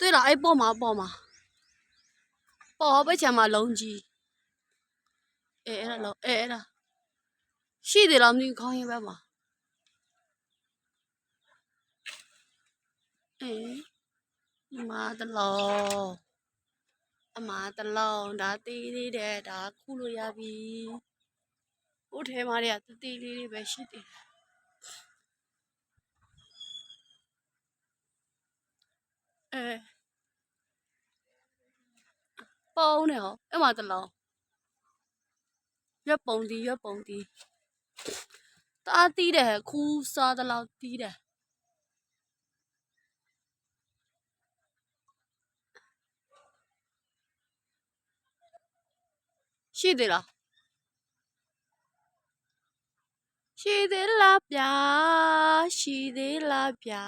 对了，哎，抱嘛抱嘛，抱好被钱嘛လုံးကြီးအဲ့ဒါလုံးအဲ့ဒါရှိသေးလားမသိဘူးခေါင်းရင်ဘက်မှာဒီမှာတလုံးအမတလုံးဒါတေးသေးတယ်ဒါခုလို့ရပြီဟိုထဲမှာတွေကတေးလေးတွေပဲရှိသေးတယ်ပေါင်းနေဟောအဲ့မှာတလုံးရွက်ပုံတီးတအားတီးတယ်ခူးစားတလောက်တီးတယ်ရှိသေးလားရှိသေးလားဗျာ